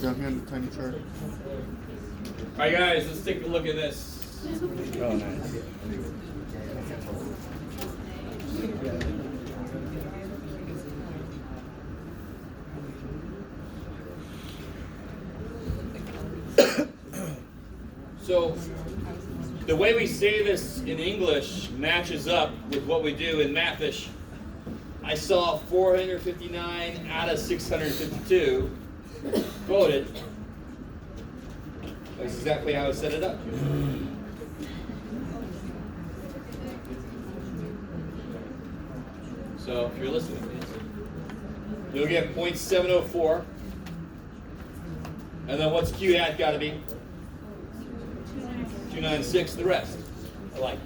Down here in the tiny chart. All right, guys, let's take a look at this. Oh, nice. So, the way we say this in English matches up with what we do in Mathish. I saw 459 out of 652 voted. That's exactly how I set it up. So, if you're listening, you'll get 0.704. And then what's Q hat got to be? 296, the rest. I like it.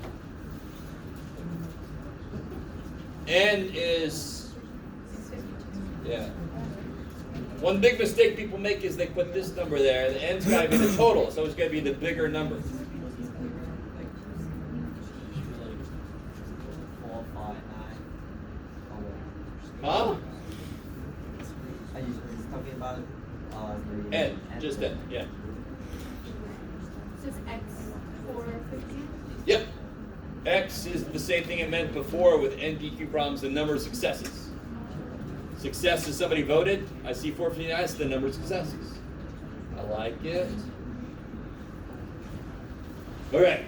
N is, yeah. One big mistake people make is they put this number there. The N's got to be the total, so it's got to be the bigger number. Huh? Are you talking about N, just N, yeah. This is X 450. Yep. X is the same thing it meant before with NPQ problems, the number of successes. Success is somebody voted. I see 459, that's the number of successes. I like it. All right.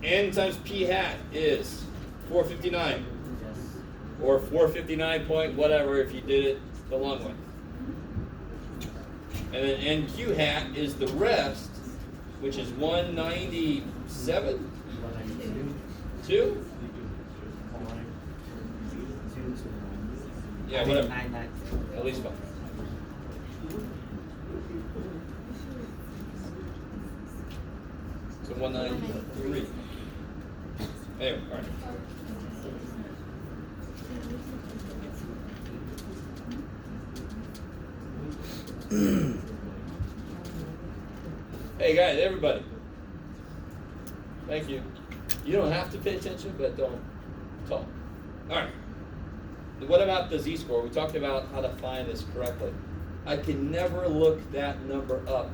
N times P hat is 459. Or 459 point whatever if you did it the long way. And then NQ hat is the rest, which is 197? 2? Yeah, whatever. At least 5. So 193. Anyway, all right. Hey guys, everybody. Thank you. You don't have to pay attention, but don't talk. All right. What about the z-score? We talked about how to find this correctly. I can never look that number up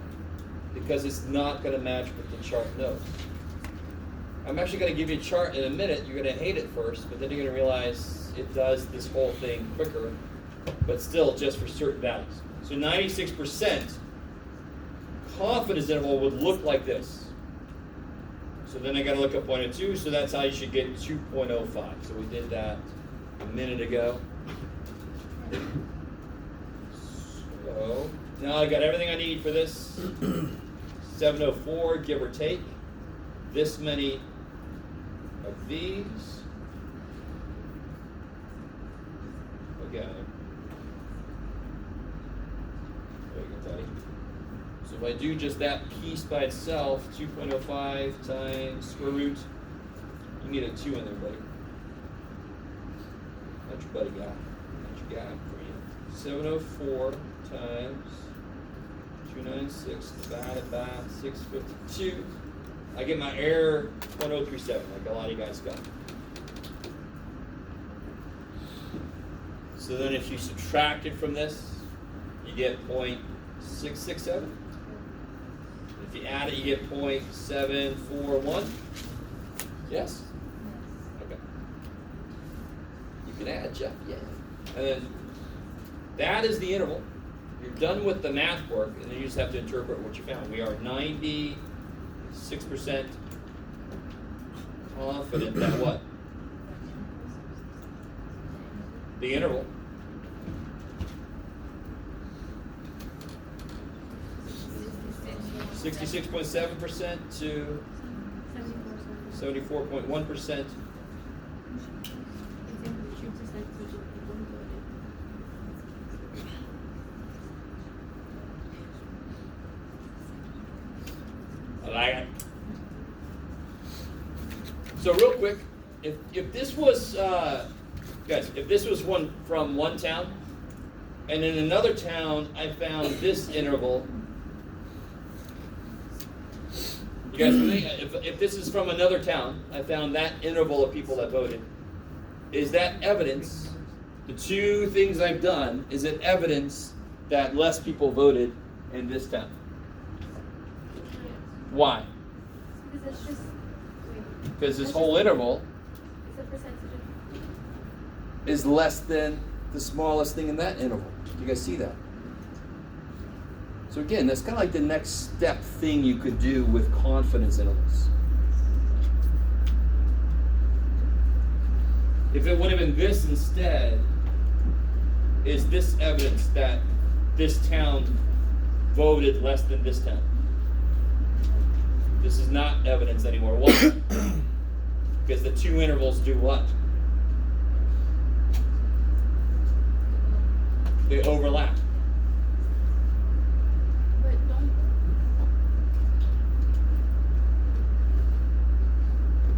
because it's not going to match what the chart knows. I'm actually going to give you a chart in a minute. You're going to hate it first, but then you're going to realize it does this whole thing quicker, but still just for certain values. So 96% confidence interval would look like this. So then I got to look up 0.02, so that's how you should get 2.05. So we did that a minute ago. So now I got everything I need for this. 704, give or take. This many of these. Okay. So if I do just that piece by itself, 2.05 times square root, you need a 2 in there, buddy. What your buddy got? What you got for you? 704 times 296 divided by 652. I get my error 0.037, like a lot of you guys got. So then if you subtract it from this, you get 0.667. If you add it, you get 0.741. Yes? Okay. You can add, Jeff, yeah. And then that is the interval. You're done with the math work, and then you just have to interpret what you found. We are 96% confident that what? The interval. (66.7% to 74.1%). I like it. So real quick, if this was guys, if this was one from one town, and in another town I found this interval. You guys think, if this is from another town, I found that interval of people that voted. Is that evidence, the two things I've done, is it evidence that less people voted in this town. Why? Because it's just, wait, Because this whole interval it's a percentage of, is less than the smallest thing in that interval. You guys see that? So again, that's kind of like the next step thing you could do with confidence intervals. If it would have been this instead, is this evidence that this town voted less than this town? This is not evidence anymore. Why? Because the two intervals do what? They overlap. but don't,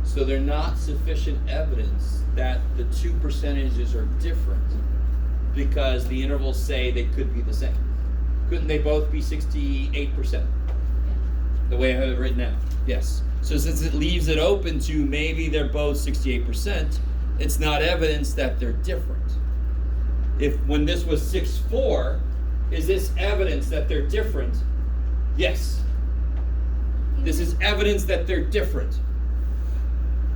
So they're not sufficient evidence that the two percentages are different because the intervals say they could be the same. Couldn't they both be 68%? The way I have it written now. Yes. So since it leaves it open to maybe they're both 68%, it's not evidence that they're different. If when this was 6-4, is this evidence that they're different? Yes. This is evidence that they're different.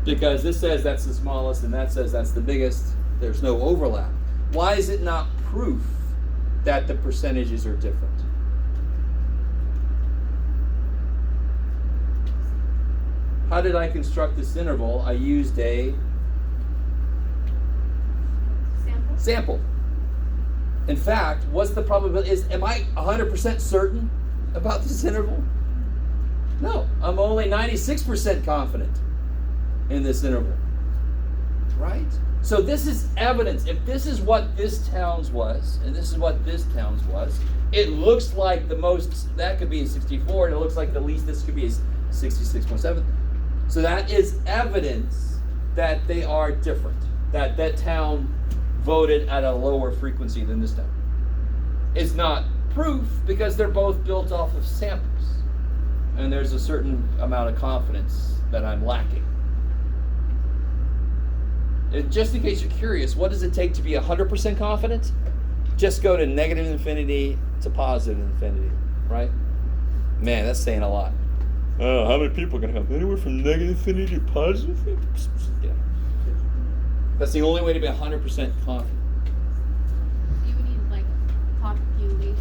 Because this says that's the smallest and that says that's the biggest. There's no overlap. Why is it not proof that the percentages are different? How did I construct this interval? I used a sample. In fact, what's the probability? Am I 100% certain about this interval? No, I'm only 96% confident in this interval. Right? So this is evidence. If this is what this town's was, and this is what this town's was, it looks like the most, that could be a 64, and it looks like the least this could be a 66.7. So that is evidence that they are different, that that town voted at a lower frequency than this town. It's not proof because they're both built off of samples. And there's a certain amount of confidence that I'm lacking. Just in case you're curious, what does it take to be 100% confident? Just go to negative infinity to positive infinity, right? Man, that's saying a lot. Oh, how many people are going to have anywhere from negative infinity to positive infinity? Yeah. That's the only way to be 100% confident. you would need like population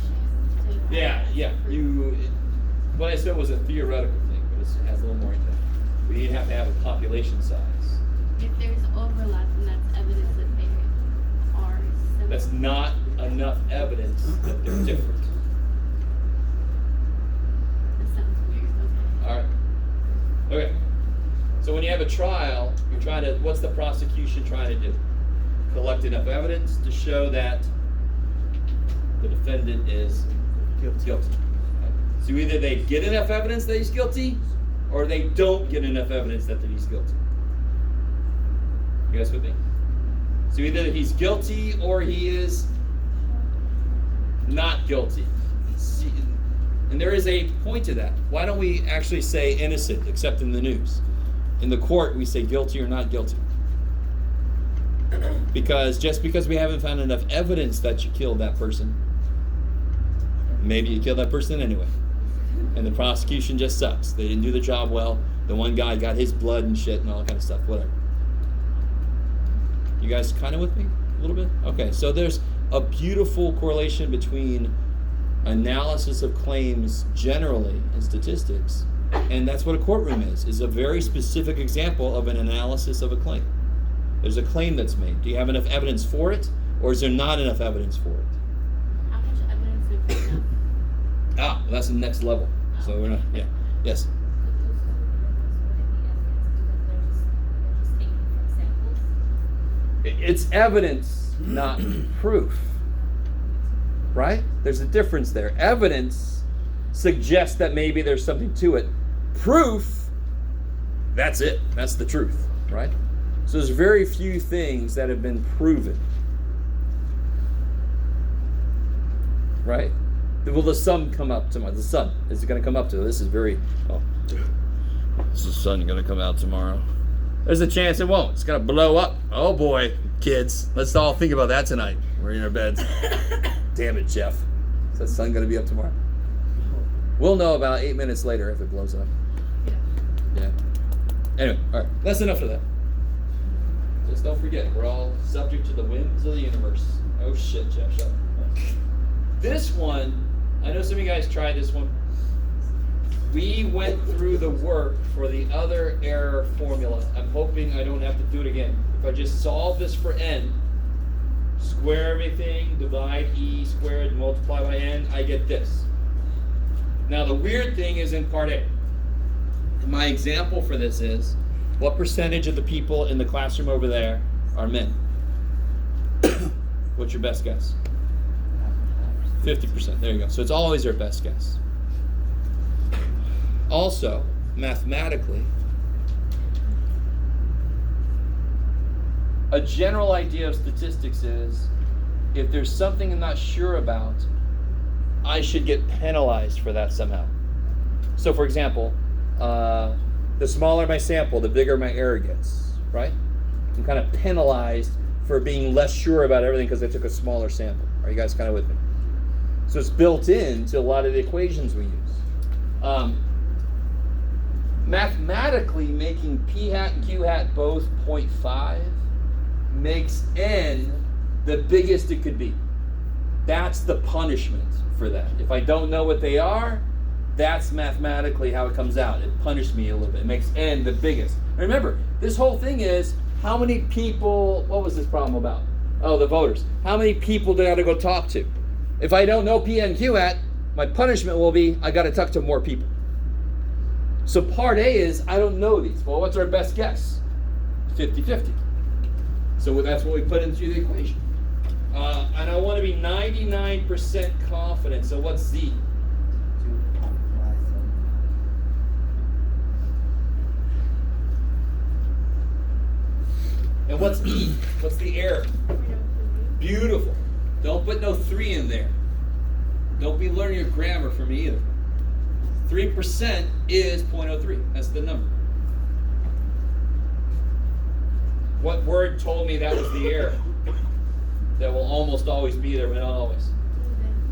to. Yeah. What I said was a theoretical thing, but it has a little more into it. We have to have a population size. If there's overlap, then that's evidence that they are similar. That's not enough evidence that they're different. That sounds weird, okay. All right. Okay. So when you have a trial, you're trying to, what's the prosecution trying to do? Collect enough evidence to show that the defendant is guilty. Okay. So either they get enough evidence that he's guilty, or they don't get enough evidence that he's guilty. You guys with me? So either he's guilty or he is not guilty. See, and there is a point to that. Why don't we actually say innocent, except in the news? In the court, we say guilty or not guilty. Because just because we haven't found enough evidence that you killed that person, maybe you killed that person anyway. And the prosecution just sucks. They didn't do the job well. The one guy got his blood and shit and all that kind of stuff, whatever. You guys kind of with me a little bit? Okay, so there's a beautiful correlation between analysis of claims generally in statistics, and that's what a courtroom is a very specific example of an analysis of a claim. There's a claim that's made. Do you have enough evidence for it, or is there not enough evidence for it? How much evidence would be enough? Well, that's the next level. So we're not, yeah. Yes? It's evidence, not proof. Right? There's a difference there. Evidence suggests that maybe there's something to it. Proof, that's it. That's the truth. Right? So there's very few things that have been proven. Right? Will the sun come up tomorrow? The sun, is it going to come up to? This is very, is the sun going to come out tomorrow? There's a chance it won't. It's going to blow up. Oh boy, kids. Let's all think about that tonight. We're in our beds. Damn it, Jeff. Is that sun going to be up tomorrow? We'll know about 8 minutes later if it blows up. Yeah. Anyway, all right. That's enough of that. Just don't forget, we're all subject to the whims of the universe. Oh shit, Jeff, shut up. This one, I know some of you guys tried this one. We went through the work for the other error formula. I'm hoping I don't have to do it again. If I just solve this for n, square everything, divide e squared, multiply by n, I get this. Now the weird thing is in part A. My example for this is, what percentage of the people in the classroom over there are men? What's your best guess? 50%. There you go. So it's always your best guess. Also, mathematically, a general idea of statistics is, if there's something I'm not sure about, I should get penalized for that somehow. So for example, the smaller my sample, the bigger my error gets, right? I'm kind of penalized for being less sure about everything because I took a smaller sample. Are you guys kind of with me? So it's built into a lot of the equations we use. Mathematically, making p hat and q hat both 0.5 makes n the biggest it could be. That's the punishment for that. If I don't know what they are, that's mathematically how it comes out. It punished me a little bit. It makes n the biggest. Remember, this whole thing is, how many people, what was this problem about? Oh, the voters. How many people do I got to go talk to? If I don't know P and Q hat, my punishment will be, I got to talk to more people. So part A is, I don't know these. Well, what's our best guess? 50-50. So that's what we put into the equation. And I want to be 99% confident. So what's Z? And what's E? What's the error? Beautiful. Don't put no 3 in there. Don't be learning your grammar from me either. 3% is 0.03. That's the number. What word told me that was the error? That will almost always be there, but not always.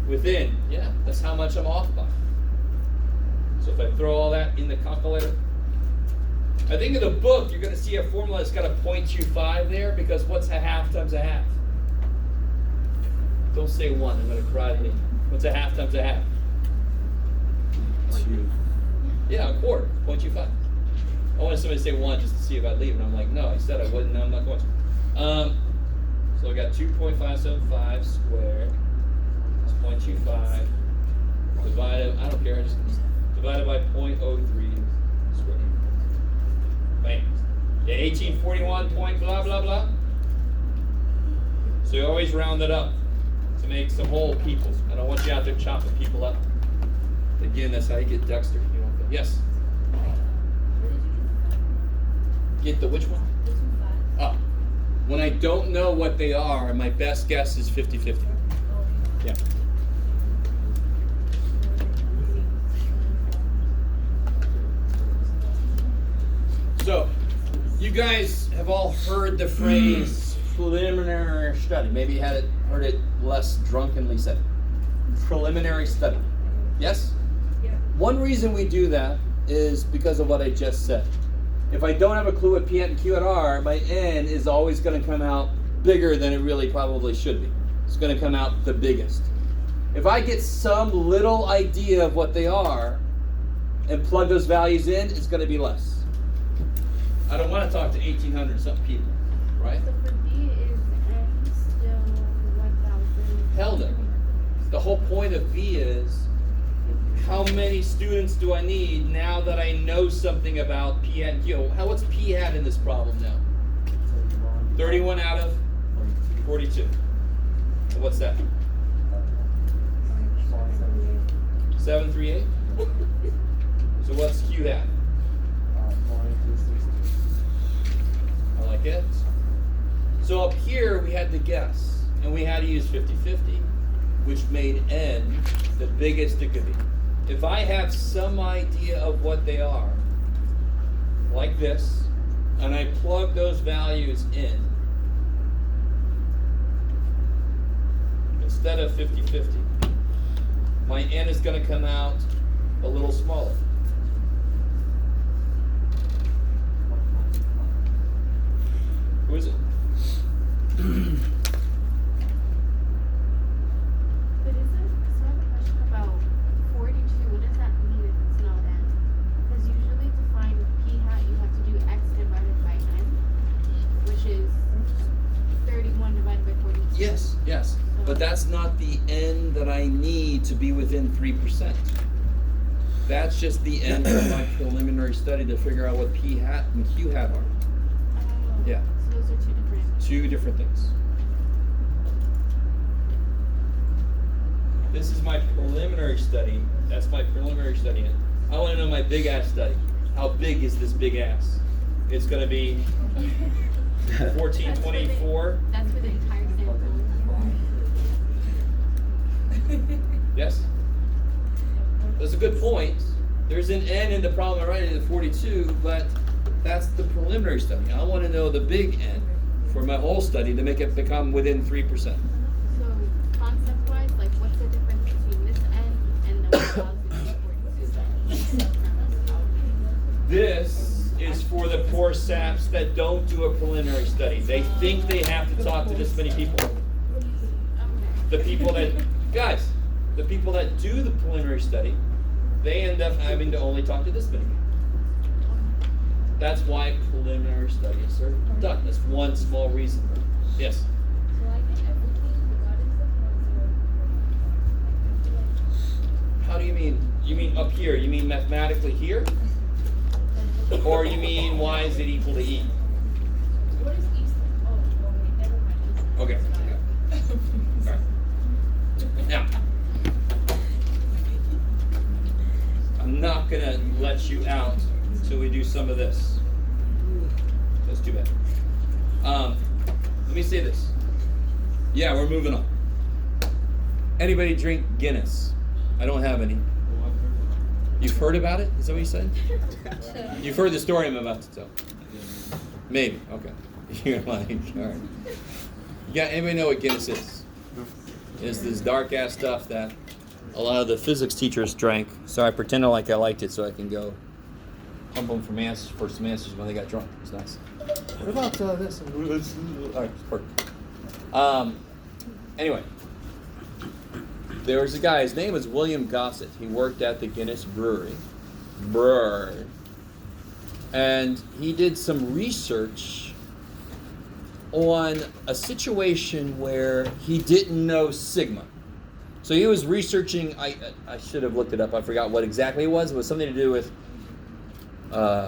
Within. Yeah, that's how much I'm off by. So if I throw all that in the calculator, I think in the book you're going to see a formula that's got a 0.25 there, because what's a half times a half? Don't say 1, I'm going to cry to me. What's a half times a half? 2. Yeah, a quarter, 0.25. I wanted somebody to say 1 just to see if I'd leave, and I'm like, no, I said I wouldn't, no, I'm not going to. So I got 2.575 squared, it's 0.25, divided, I don't care, just divided by 0.03 squared. Bam. Yeah, 1841 point blah, blah, blah. So you always round it up to make some whole people. I don't want you out there chopping people up. Again, that's how you get Dexter. You know, yes? Get the which one? Oh. When I don't know what they are, my best guess is 50-50. Yeah. So, you guys have all heard the phrase preliminary study. Maybe you heard it less drunkenly said. Preliminary study. Yes? Yeah. One reason we do that is because of what I just said. If I don't have a clue what P and Q are, my N is always going to come out bigger than it really probably should be. It's going to come out the biggest. If I get some little idea of what they are and plug those values in, it's going to be less. I don't want to talk to 1,800 something people, right? So for B is N still 1,000? Hell no. The whole point of B is, how many students do I need now that I know something about P and Q? What's P hat in this problem now? 31 out of 42. So what's that? 738? So what's Q hat? I like it. So up here we had to guess, and we had to use 50-50, which made N the biggest it could be. If I have some idea of what they are, like this, and I plug those values in, instead of 50-50, my n is going to come out a little smaller. Who is it? But is it, so I have a question about 42, what does that mean if it's not n? Because usually to find p hat, you have to do x divided by n, which is 31 divided by 42. Yes. But that's not the n that I need to be within 3%. That's just the n of my preliminary study to figure out what p hat and q hat are. Yeah. So those are two different. Two different things. This is my preliminary study. That's my preliminary study. I want to know my big ass study. How big is this big ass? It's going to be 1424. That's for the entire sample. Yes. That's a good point. There's an n in the problem I write in the 42, but that's the preliminary study. I want to know the big N for my whole study to make it become within 3%. So concept-wise, like what's the difference between this n and the 1042? This is for the poor saps that don't do a preliminary study. They think they have to talk to this many people. The people that, guys, the people that do the preliminary study, they end up having to only talk to this many people. That's why preliminary studies are done. That's one small reason. Yes? So I get everything regarding the How do you mean? You mean up here? You mean mathematically here? Or you mean y is it equal to e? what is East? Oh, wait, never mind. Okay. All right. Now, I'm not going to let you out until we do some of this. That's too bad. Let me say this. Yeah, we're moving on. Anybody drink Guinness? I don't have any. You've heard about it? Is that what you said? You've heard the story I'm about to tell. Maybe. Okay. You're like, all right. Yeah, anybody know what Guinness is? It's this dark ass stuff that a lot of the physics teachers drank. So I pretended like I liked it so I can go pump them for some answers when they got drunk. It was nice. What about this? All right, perfect. Anyway, there was a guy. His name was William Gossett. He worked at the Guinness Brewery. And he did some research on a situation where he didn't know sigma. So he was researching, I should have looked it up, I forgot what exactly it was. It was something to do with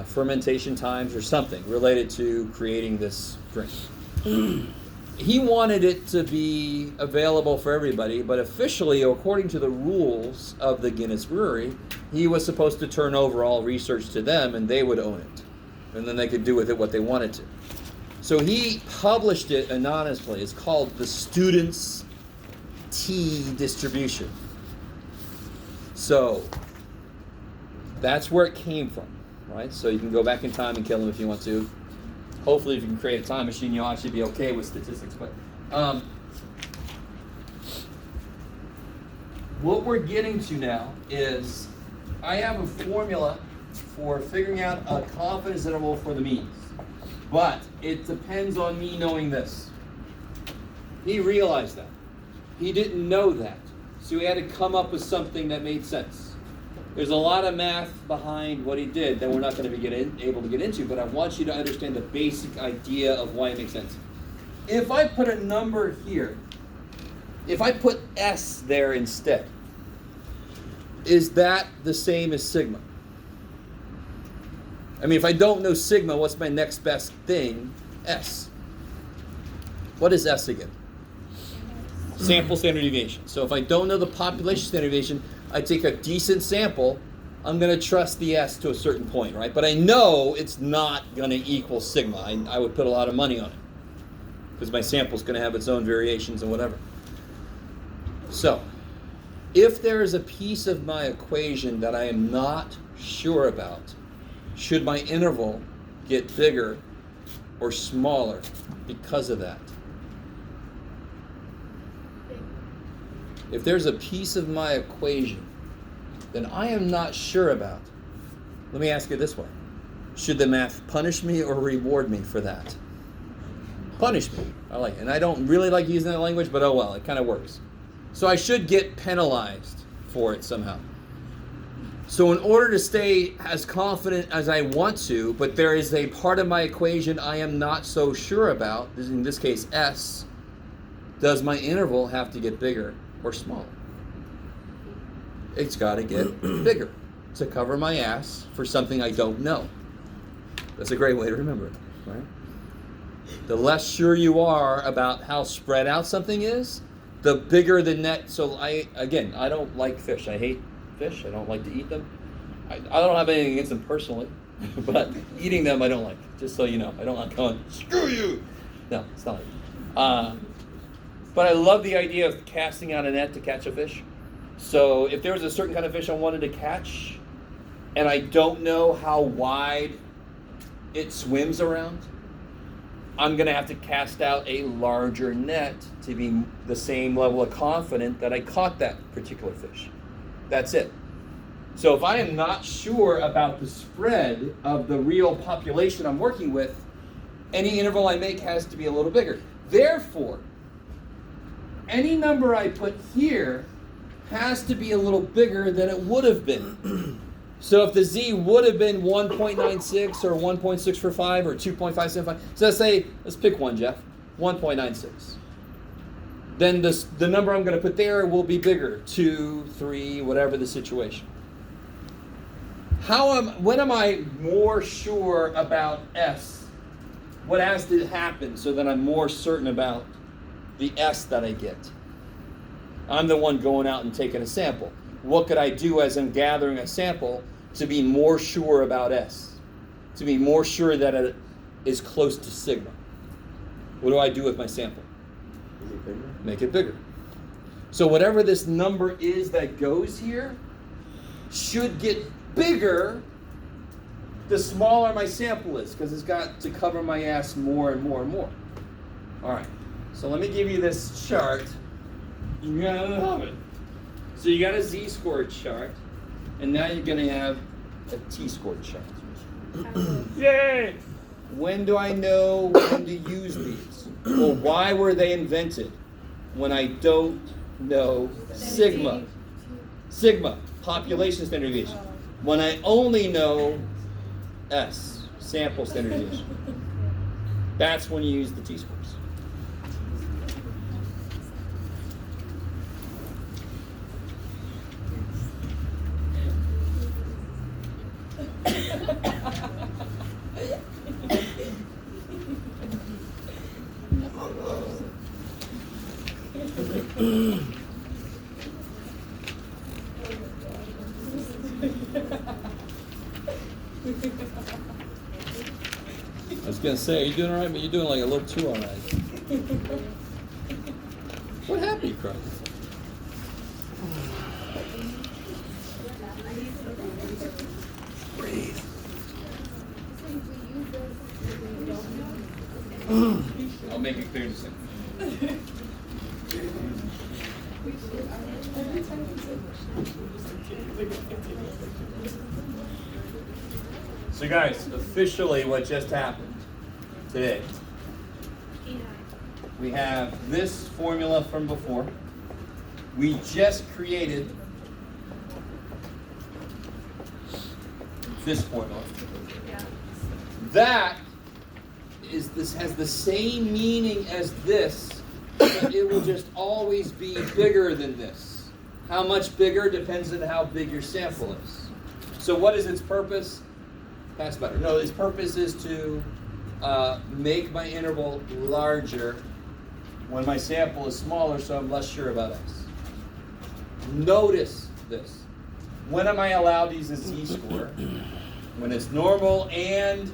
fermentation times or something related to creating this drink. He wanted it to be available for everybody, but officially, according to the rules of the Guinness Brewery, he was supposed to turn over all research to them and they would own it. And then they could do with it what they wanted to. So he published it anonymously. It's called the Students' Tea Distribution. So that's where it came from, right? So you can go back in time and kill him if you want to. Hopefully, if you can create a time machine, you'll actually be okay with statistics. But what we're getting to now is I have a formula for figuring out a confidence interval for the means. But it depends on me knowing this. He realized that. He didn't know that. So he had to come up with something that made sense. There's a lot of math behind what he did that we're not going to be able to get into, but I want you to understand the basic idea of why it makes sense. If I put a number here, if I put S there instead, is that the same as sigma? I mean, if I don't know sigma, what's my next best thing? S. What is S again? Sample standard deviation. So if I don't know the population standard deviation, I take a decent sample, I'm going to trust the S to a certain point, right? But I know it's not going to equal sigma. I would put a lot of money on it because my sample's going to have its own variations and whatever. So if there is a piece of my equation that I am not sure about, should my interval get bigger or smaller because of that? if there's a piece of my equation that I am not sure about, let me ask you this way. Should the math punish me or reward me for that? Punish me. I like it. And I don't really like using that language, but oh well, it kind of works. So I should get penalized for it somehow. So in order to stay as confident as I want to, but there is a part of my equation I am not so sure about, in this case S, does my interval have to get bigger or smaller? It's got to get bigger to cover my ass for something I don't know. That's a great way to remember it, right? The less sure you are about how spread out something is, the bigger the net. So I don't like fish. I hate fish. I don't like to eat them. I don't have anything against them personally, but eating them I don't like. Just so you know, I don't like going, screw you. No, it's not like that. But I love the idea of casting out a net to catch a fish. So if there was a certain kind of fish I wanted to catch, and I don't know how wide it swims around, I'm going to have to cast out a larger net to be the same level of confidence that I caught that particular fish. That's it. So if I am not sure about the spread of the real population I'm working with, any interval I make has to be a little bigger. Therefore, any number I put here has to be a little bigger than it would have been. So if the z would have been 1.96 or 1.645 or 2.575, so let's pick one, Jeff, 1.96. Then the number I'm going to put there will be bigger, 2, 3, whatever the situation. When am I more sure about S? What has to happen so that I'm more certain about the S that I get? I'm the one going out and taking a sample. What could I do as I'm gathering a sample to be more sure about S? To be more sure that it is close to sigma? What do I do with my sample? Make it bigger. So whatever this number is that goes here should get bigger the smaller my sample is, because it's got to cover my ass more and more and more. All right, so let me give you this chart. You gotta love it. So you got a z-scored chart, and now you're gonna have a t-scored chart. Yay! When do I know when to use these? Well, why were they invented when I don't know sigma? Sigma, population standard deviation. When I only know S, sample standard deviation. That's when you use the t-scores. I was gonna say, are you doing all right? But you're doing like a little too all right. What happened, you cried? Breathe. I'll make it clear in a second. So guys, officially what just happened today, we have this formula from before. We just created this formula. That this has the same meaning as this, but it will just always be bigger than this. How much bigger depends on how big your sample is. So what is its purpose? That's better. No, its purpose is to make my interval larger when my sample is smaller, so I'm less sure about S. Notice this. When am I allowed to use a z-score? When it's normal and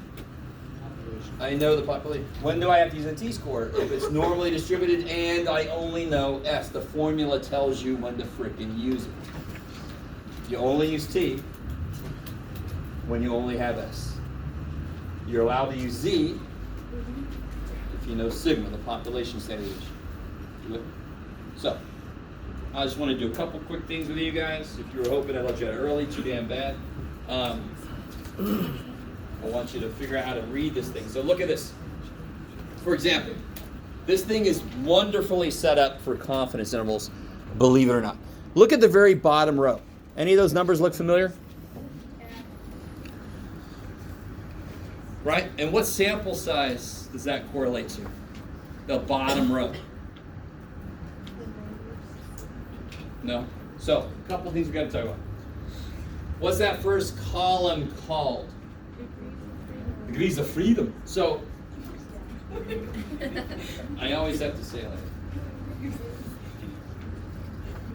I know the population. When do I have to use a t-score? If it's normally distributed and I only know S. The formula tells you when to frickin' use it. You only use T when you only have S. You're allowed to use Z if you know sigma, the population standard deviation. So, I just want to do a couple quick things with you guys. If you were hoping I let you out early, too damn bad. I want you to figure out how to read this thing. So look at this. For example, this thing is wonderfully set up for confidence intervals, believe it or not. Look at the very bottom row. Any of those numbers look familiar? Right? And what sample size does that correlate to? The bottom row. No? So, a couple things we've got to talk about. What's that first column called? Degrees of freedom. So, I always have to say it like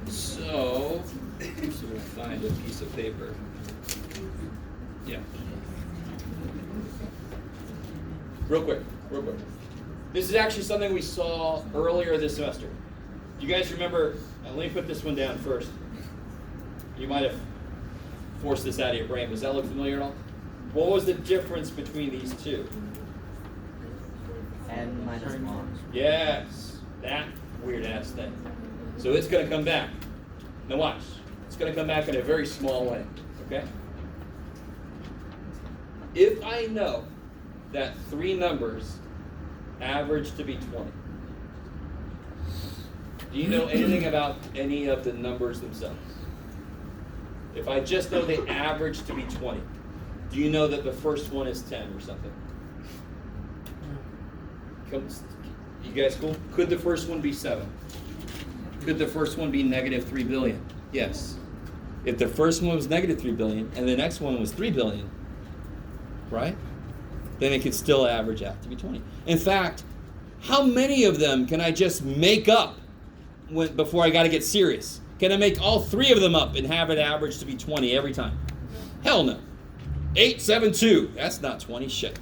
that. So, we'll find a piece of paper. Yeah. Real quick. This is actually something we saw earlier this semester. You guys remember, let me put this one down first. You might have forced this out of your brain. Does that look familiar at all? What was the difference between these two? N minus 1. Yes, that weird ass thing. So it's going to come back. Now watch. It's going to come back in a very small way. Okay? If I know that 3 numbers average to be 20, do you know anything about any of the numbers themselves? If I just know they average to be 20, do you know that the first one is 10 or something? You guys cool? Could the first one be 7? Could the first one be negative 3 billion? Yes. If the first one was negative 3 billion and the next one was 3 billion, right? Then it could still average out to be 20. In fact, how many of them can I just make up before I got to get serious? Can I make all 3 of them up and have it average to be 20 every time? Hell no. 8, 7, 2. That's not 20. Shit.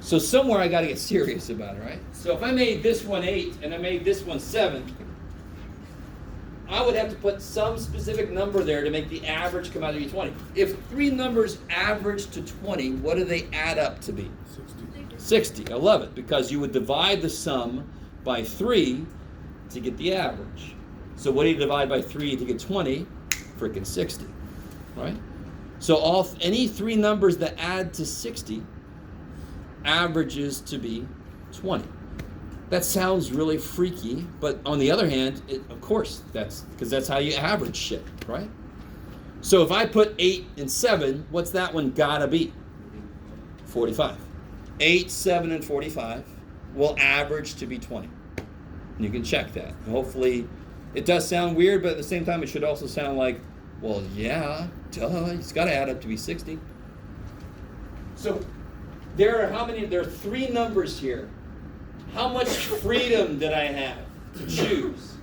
So somewhere I got to get serious about it, right? So if I made this one 8 and I made this one 7, I would have to put some specific number there to make the average come out to be 20. If 3 numbers average to 20, what do they add up to be? 60. I love it, because you would divide the sum by 3 to get the average. So what do you divide by 3 to get 20? Frickin' 60, right? So any 3 numbers that add to 60 averages to be 20. That sounds really freaky, but on the other hand, of course, that's because that's how you average shit, right? So if I put 8 and 7, what's that one gotta be? 45. 8, 7, and 45 will average to be 20. And you can check that. And hopefully, it does sound weird, but at the same time, it should also sound like, well, yeah, duh, it's gotta add up to be 60. So there are 3 numbers here. How much freedom did I have to choose?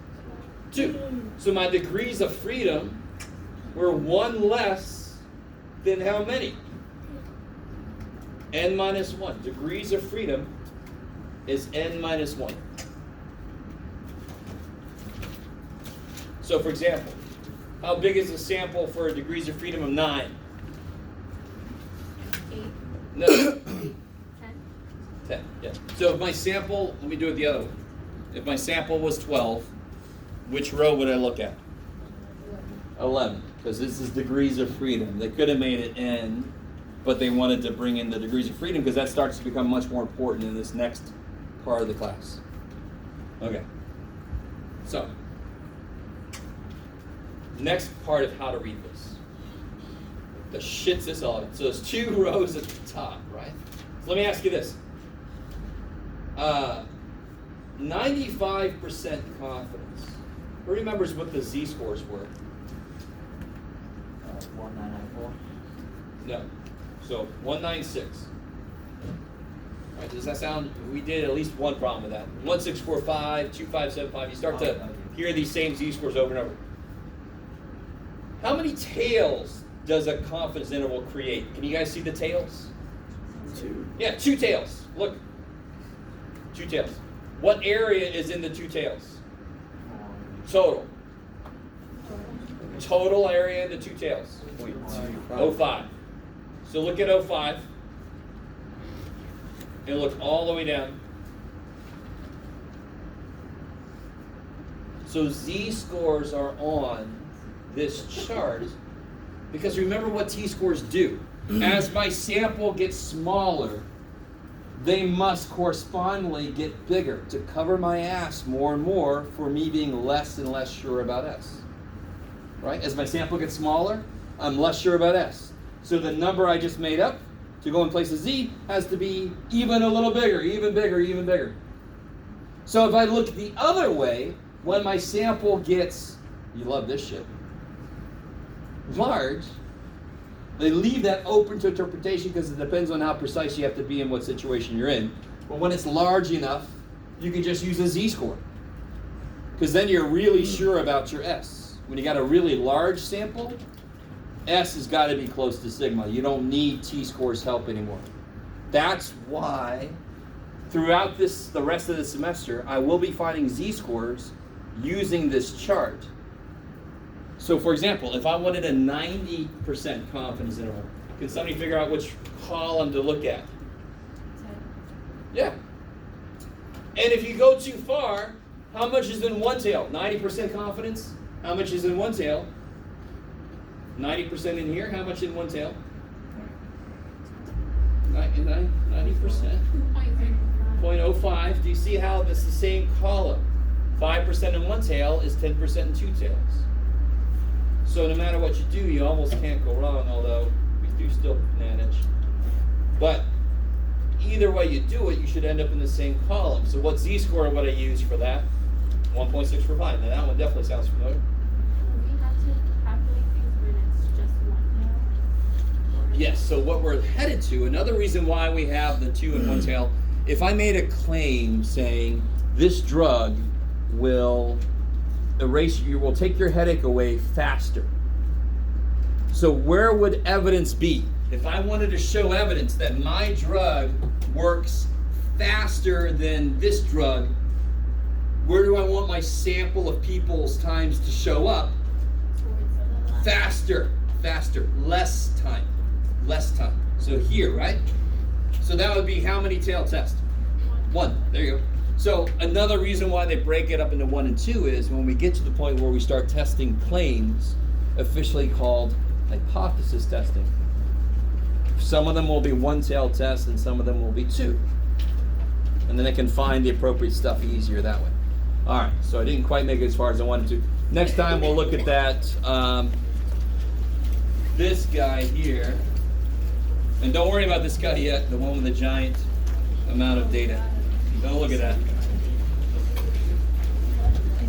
2. So my degrees of freedom were 1 less than how many? N minus 1. Degrees of freedom is N minus 1. So for example, how big is the sample for degrees of freedom of 9? 8. No. 10. 10, yeah. So if my sample, let me do it the other way. If my sample was 12, which row would I look at? 11, because this is degrees of freedom. They could have made it N, but they wanted to bring in the degrees of freedom because that starts to become much more important in this next part of the class. Okay. So, next part of how to read this. The shit's this all. So there's 2 rows at the top, right? So let me ask you this. 95% confidence. Who remembers what the z-scores were? 1994. No. So 196. All right, does that sound? We did at least one problem with that. 1645, 2575. You start to hear these same z-scores over and over. How many tails does a confidence interval create? Can you guys see the tails? 2. Yeah, 2 tails. Look. 2 tails. What area is in the 2 tails? Total. Total area in the 2 tails. 05. So look at 05. And look all the way down. So z-scores are on this chart because remember what t-scores do. As my sample gets smaller, they must correspondingly get bigger to cover my ass more and more for me being less and less sure about S. Right? As my sample gets smaller, I'm less sure about S. So the number I just made up to go in place of Z has to be even a little bigger, even bigger, even bigger. So if I look the other way, when my sample gets, you love this shit, large, they leave that open to interpretation because it depends on how precise you have to be in what situation you're in. But when it's large enough, you can just use a z-score. Because then you're really sure about your S. When you got a really large sample, S has got to be close to sigma. You don't need t-scores help anymore. That's why throughout the rest of the semester, I will be finding z-scores using this chart. So for example, if I wanted a 90% confidence interval, can somebody figure out which column to look at? Yeah. And if you go too far, how much is in one tail? 90% confidence? How much is in one tail? 90% in here? How much in one tail? 90%. 0.05. Do you see how this is the same column? 5% in one tail is 10% in two tails. So no matter what you do, you almost can't go wrong, although we do still manage. But either way you do it, you should end up in the same column. So what z-score would I use for that? 1.645. Now that one definitely sounds familiar. We have to calculate things when it's just one tail. Yes, so what we're headed to, another reason why we have the two in one tail, if I made a claim saying this drug will will take your headache away faster. So where would evidence be? If I wanted to show evidence that my drug works faster than this drug, where do I want my sample of people's times to show up? Faster, less time. So here, right? So that would be how many tail tests? One. There you go. So another reason why they break it up into 1 and 2 is when we get to the point where we start testing claims, officially called hypothesis testing. Some of them will be one tail tests and some of them will be 2. And then I can find the appropriate stuff easier that way. All right, so I didn't quite make it as far as I wanted to. Next time we'll look at that, this guy here. And don't worry about this guy yet, the one with the giant amount of data. Don't look at that.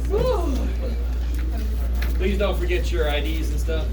Woo. Please don't forget your IDs and stuff.